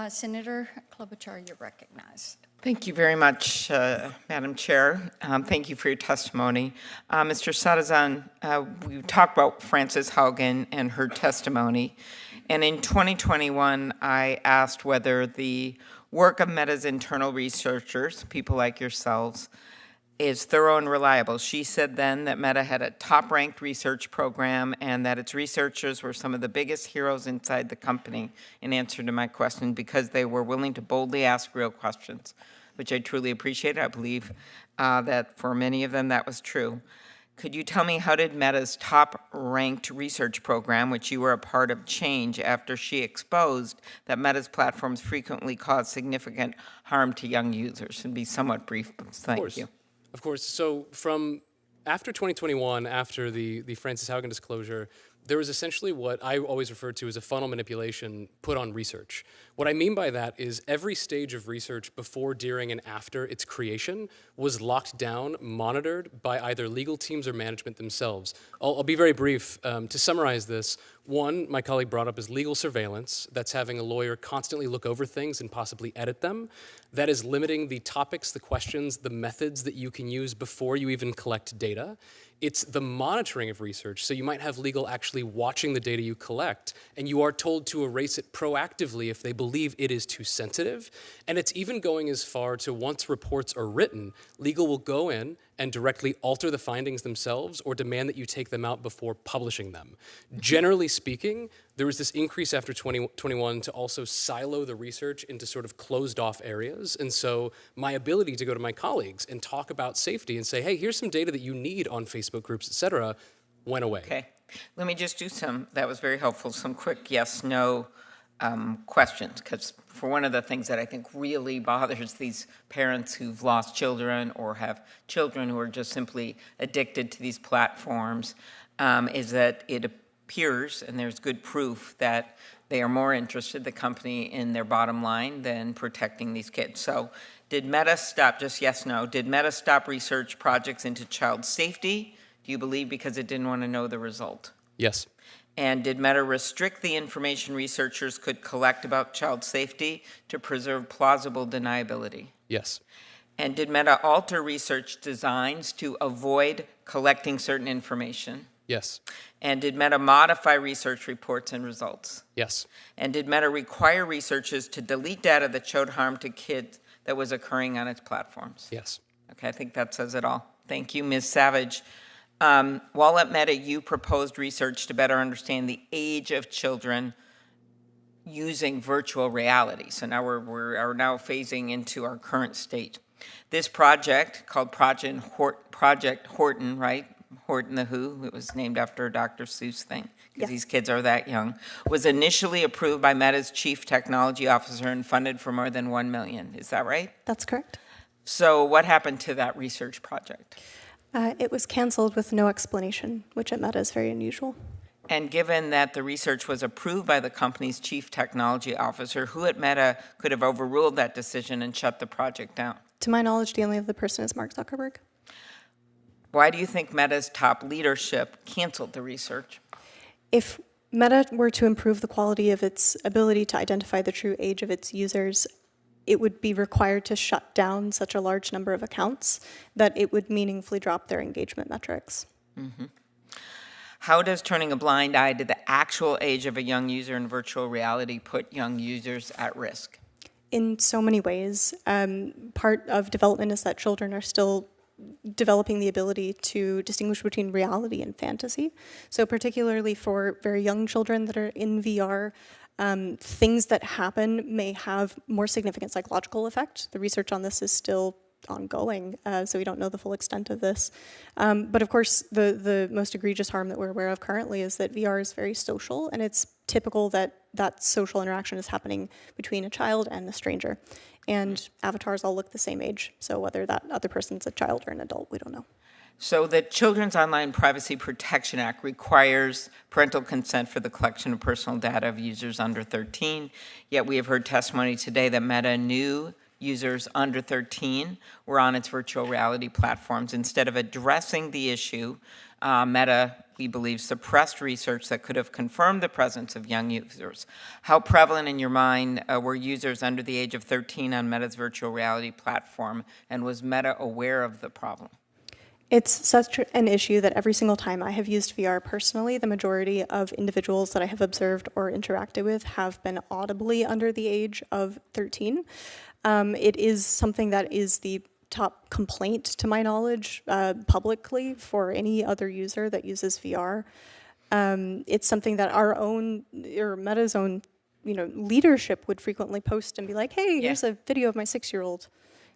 Senator Klobuchar, you're recognized. Thank you very much, Madam Chair. Thank you for your testimony. Mr. Sattizahn, we talked about Frances Haugen and her testimony. And in 2021, I asked whether the work of Meta's internal researchers, people like yourselves, is thorough and reliable. She said then that Meta had a top-ranked research program and that its researchers were some of the biggest heroes inside the company in answer to my question because they were willing to boldly ask real questions, which I truly appreciate. I believe that for many of them that was true. Could you tell me how did Meta's top-ranked research program, which you were a part of, change after she exposed that Meta's platforms frequently cause significant harm to young users? And be somewhat brief, thank you. Of course. So from after 2021, after the Frances Haugen disclosure, there was essentially what I always refer to as a funnel manipulation put on research. What I mean by that is every stage of research before, during, and after its creation was locked down, monitored by either legal teams or management themselves. I'll be very brief. To summarize this, one, my colleague brought up is legal surveillance. That's having a lawyer constantly look over things and possibly edit them. That is limiting the topics, the questions, the methods that you can use before you even collect data. It's the monitoring of research. So you might have legal actually watching the data you collect, and you are told to erase it proactively if they believe it is too sensitive. And it's even going as far to once reports are written, legal will go in and directly alter the findings themselves or demand that you take them out before publishing them. Generally speaking, there was this increase after 2021 to also silo the research into sort of closed off areas. And so my ability to go to my colleagues and talk about safety and say, hey, here's some data that you need on Facebook groups, et cetera, went away. Okay. Let me just do that was very helpful, some quick yes, no questions, because for one of the things that I think really bothers these parents who've lost children or have children who are just simply addicted to these platforms is that it appears, and there's good proof, that they are more interested, the company, in their bottom line than protecting these kids. So did Meta stop, just yes, no, did Meta stop research projects into child safety, do you believe, because it didn't want to know the result? Yes. And did Meta restrict the information researchers could collect about child safety to preserve plausible deniability? Yes. And did Meta alter research designs to avoid collecting certain information? Yes. And did Meta modify research reports and results? Yes. And did Meta require researchers to delete data that showed harm to kids that was occurring on its platforms? Yes. Okay, I think that says it all. Thank you, Ms. Savage. While at Meta, you proposed research to better understand the age of children using virtual reality. So now we're now phasing into our current state. This project, called Project Horton, right? Horton the Who, it was named after a Dr. Seuss thing, because these kids are that young, was initially approved by Meta's chief technology officer and funded for more than $1 million. Is that right? That's correct. So what happened to that research project? It was canceled with no explanation, which at Meta is very unusual. And given that the research was approved by the company's chief technology officer, who at Meta could have overruled that decision and shut the project down? To my knowledge, the only other person is Mark Zuckerberg. Why do you think Meta's top leadership canceled the research? If Meta were to improve the quality of its ability to identify the true age of its users, it would be required to shut down such a large number of accounts that it would meaningfully drop their engagement metrics. Mm-hmm. How does turning a blind eye to the actual age of a young user in virtual reality put young users at risk? In so many ways. Part of development is that children are still developing the ability to distinguish between reality and fantasy. So particularly for very young children that are in VR, things that happen may have more significant psychological effect. The research on this is still ongoing, so we don't know the full extent of this. But of course, the most egregious harm that we're aware of currently is that VR is very social, and it's typical that that social interaction is happening between a child and a stranger. And avatars all look the same age, so whether that other person's a child or an adult, we don't know. So the Children's Online Privacy Protection Act requires parental consent for the collection of personal data of users under 13, yet we have heard testimony today that Meta knew users under 13 were on its virtual reality platforms. Instead of addressing the issue, Meta, we believe, suppressed research that could have confirmed the presence of young users. How prevalent in your mind were users under the age of 13 on Meta's virtual reality platform, and was Meta aware of the problem? It's such an issue that every single time I have used VR personally, the majority of individuals that I have observed or interacted with have been audibly under the age of 13. It is something that is the top complaint, to my knowledge, publicly for any other user that uses VR. It's something that our own, or Meta's own, leadership would frequently post and be like, hey, here's a video of my 6-year-old.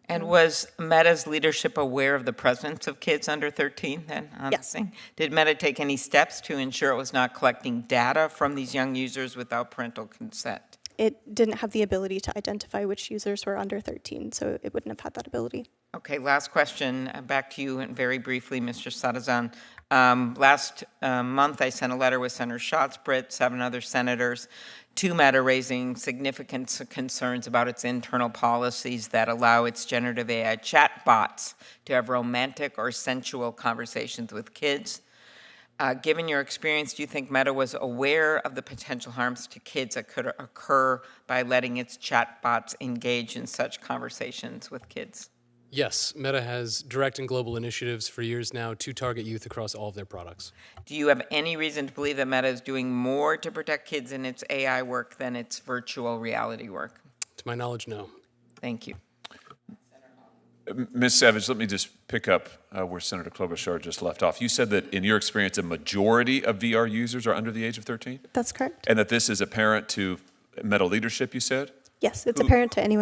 And was Meta's leadership aware of the presence of kids under 13 then on Yes. the thing? Did Meta take any steps to ensure it was not collecting data from these young users without parental consent? It didn't have the ability to identify which users were under 13, so it wouldn't have had that ability. Okay, last question, back to you and very briefly, Mr. Sattizahn. Last month, I sent a letter with Senator Schatz-Britt, 7 other senators, to Meta raising significant concerns about its internal policies that allow its generative AI chatbots to have romantic or sensual conversations with kids. Given your experience, do you think Meta was aware of the potential harms to kids that could occur by letting its chatbots engage in such conversations with kids? Yes, Meta has direct and global initiatives for years now to target youth across all of their products. Do you have any reason to believe that Meta is doing more to protect kids in its AI work than its virtual reality work? To my knowledge, no. Thank you. Ms. Savage, let me just pick up where Senator Klobuchar just left off. You said that in your experience, a majority of VR users are under the age of 13? That's correct. And that this is apparent to Meta leadership, you said? Yes, it's apparent to anyone